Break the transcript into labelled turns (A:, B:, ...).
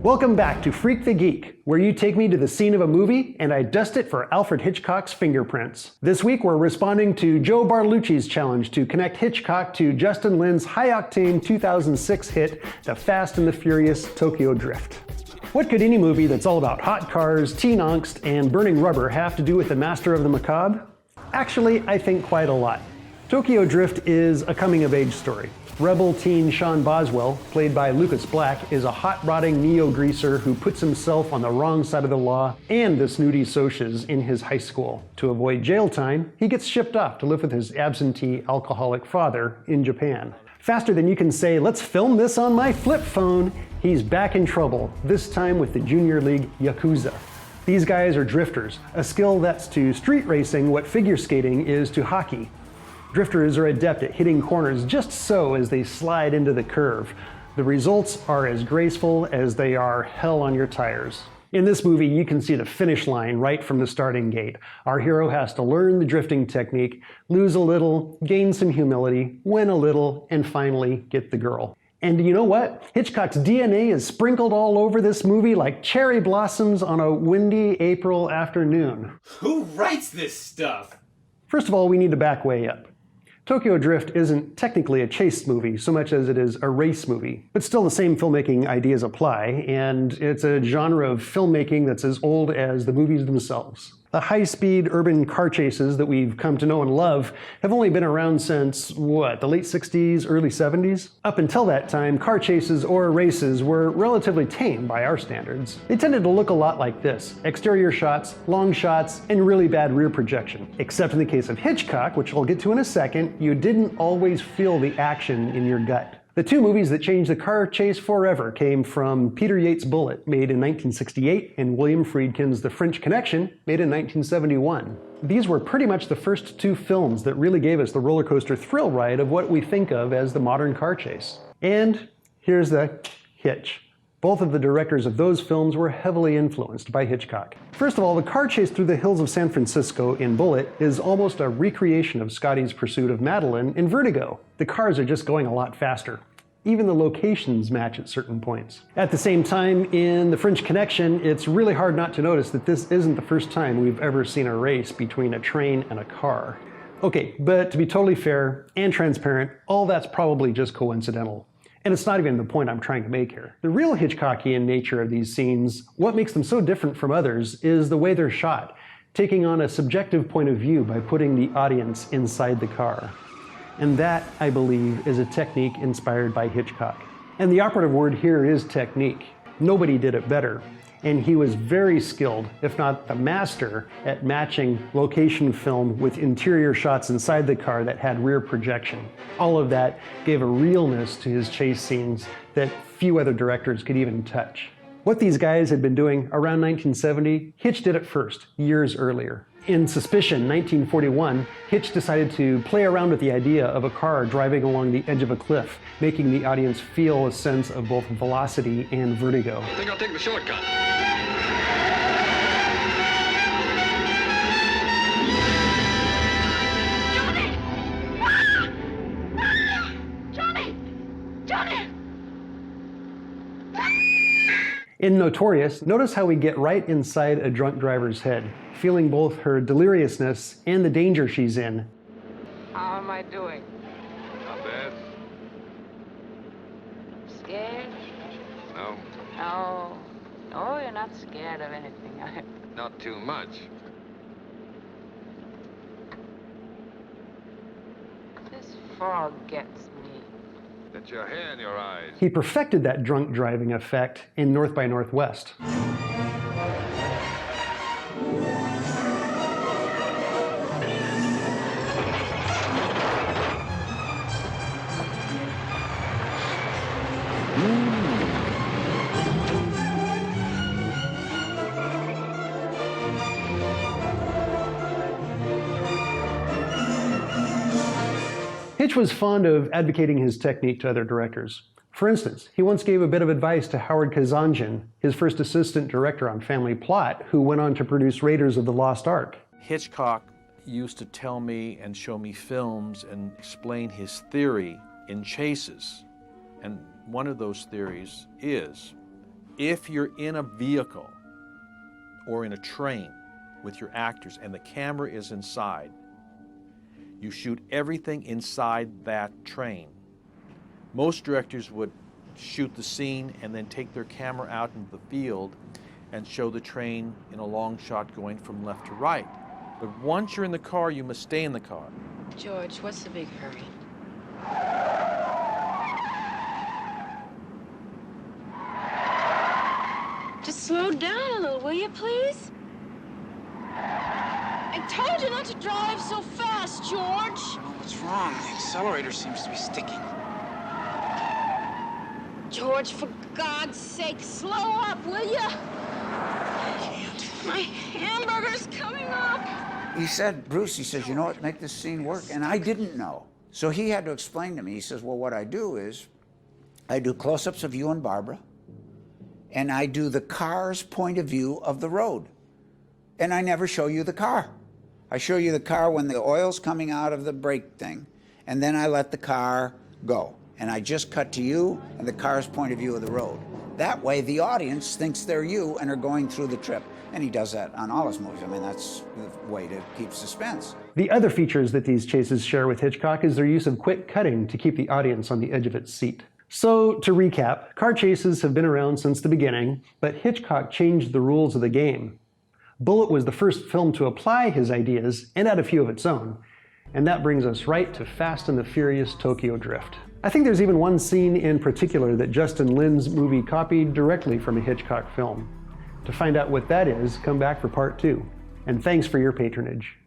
A: Welcome back to Freak the Geek, where you take me to the scene of a movie and I dust it for Alfred Hitchcock's fingerprints. This week we're responding to Joe Bartolucci's challenge to connect Hitchcock to Justin Lin's high-octane 2006 hit, The Fast and the Furious Tokyo Drift. What could any movie that's all about hot cars, teen angst, and burning rubber have to do with the master of the macabre? Actually, I think quite a lot. Tokyo Drift is a coming-of-age story. Rebel teen Sean Boswell, played by Lucas Black, is a hot-rodding neo-greaser who puts himself on the wrong side of the law and the snooty socias in his high school. To avoid jail time, he gets shipped off to live with his absentee alcoholic father in Japan. Faster than you can say, "Let's film this on my flip phone," he's back in trouble, this time with the Junior League Yakuza. These guys are drifters, a skill that's to street racing what figure skating is to hockey. Drifters are adept at hitting corners just so as they slide into the curve. The results are as graceful as they are hell on your tires. In this movie, you can see the finish line right from the starting gate. Our hero has to learn the drifting technique, lose a little, gain some humility, win a little, and finally get the girl. And you know what? Hitchcock's DNA is sprinkled all over this movie like cherry blossoms on a windy April afternoon.
B: Who writes this stuff?
A: First of all, we need to back way up. Tokyo Drift isn't technically a chase movie so much as it is a race movie, but still the same filmmaking ideas apply, and it's a genre of filmmaking that's as old as the movies themselves. The high-speed urban car chases that we've come to know and love have only been around since, the late 60s, early 70s? Up until that time, car chases or races were relatively tame by our standards. They tended to look a lot like this: exterior shots, long shots, and really bad rear projection. Except in the case of Hitchcock, which I'll get to in a second, you didn't always feel the action in your gut. The two movies that changed the car chase forever came from Peter Yates' Bullitt, made in 1968, and William Friedkin's The French Connection, made in 1971. These were pretty much the first two films that really gave us the roller coaster thrill ride of what we think of as the modern car chase. And here's the hitch. Both of the directors of those films were heavily influenced by Hitchcock. First of all, the car chase through the hills of San Francisco in Bullitt is almost a recreation of Scotty's pursuit of Madeline in Vertigo. The cars are just going a lot faster. Even the locations match at certain points. At the same time, in The French Connection, it's really hard not to notice that this isn't the first time we've ever seen a race between a train and a car. Okay, but to be totally fair and transparent, all that's probably just coincidental. And it's not even the point I'm trying to make here. The real Hitchcockian nature of these scenes, what makes them so different from others, is the way they're shot, taking on a subjective point of view by putting the audience inside the car. And that, I believe, is a technique inspired by Hitchcock. And the operative word here is technique. Nobody did it better. And he was very skilled, if not the master, at matching location film with interior shots inside the car that had rear projection. All of that gave a realness to his chase scenes that few other directors could even touch. What these guys had been doing around 1970, Hitch did it first, years earlier. In Suspicion, 1941, Hitch decided to play around with the idea of a car driving along the edge of a cliff, making the audience feel a sense of both velocity and vertigo.
C: I think I'll take the shortcut.
A: In Notorious, notice how we get right inside a drunk driver's head, feeling both her deliriousness and the danger she's in.
D: How am I doing?
C: Not bad.
D: Scared?
C: No,
D: No. No, you're not scared of anything.
C: not too much.
D: This fog gets me.
C: Get your hair in your eyes.
A: He perfected that drunk driving effect in North by Northwest. Hitch was fond of advocating his technique to other directors. For instance, he once gave a bit of advice to Howard Kazanjian, his first assistant director on Family Plot, who went on to produce Raiders of the Lost Ark.
E: Hitchcock used to tell me and show me films and explain his theory in chases. And one of those theories is If you're in a vehicle or in a train with your actors and the camera is inside, you shoot everything inside that train. Most directors would shoot the scene and then take their camera out into the field and show the train in a long shot going from left to right. But once you're in the car, you must stay in the car.
D: George, what's the big hurry? Just slow down a little, will you, please? I told you not to drive so fast, George.
F: What's wrong? The accelerator seems to be sticking.
D: George, for God's sake, slow up, will you?
F: I can't.
D: My hamburger's coming up.
G: He said, Bruce, he says, you know what, make this scene work. And I didn't know. So he had to explain to me. He says, well, what I do is I do close-ups of you and Barbara, and I do the car's point of view of the road. And I never show you the car. I show you the car when the oil's coming out of the brake thing, and then I let the car go. And I just cut to you and the car's point of view of the road. That way, the audience thinks they're you and are going through the trip. And he does that on all his movies. I mean, that's the way to keep suspense.
A: The other features that these chases share with Hitchcock is their use of quick cutting to keep the audience on the edge of its seat. So, to recap, car chases have been around since the beginning, but Hitchcock changed the rules of the game. Bullitt was the first film to apply his ideas and add a few of its own. And that brings us right to Fast and the Furious Tokyo Drift. I think there's even one scene in particular that Justin Lin's movie copied directly from a Hitchcock film. To find out what that is, come back for part 2. And thanks for your patronage.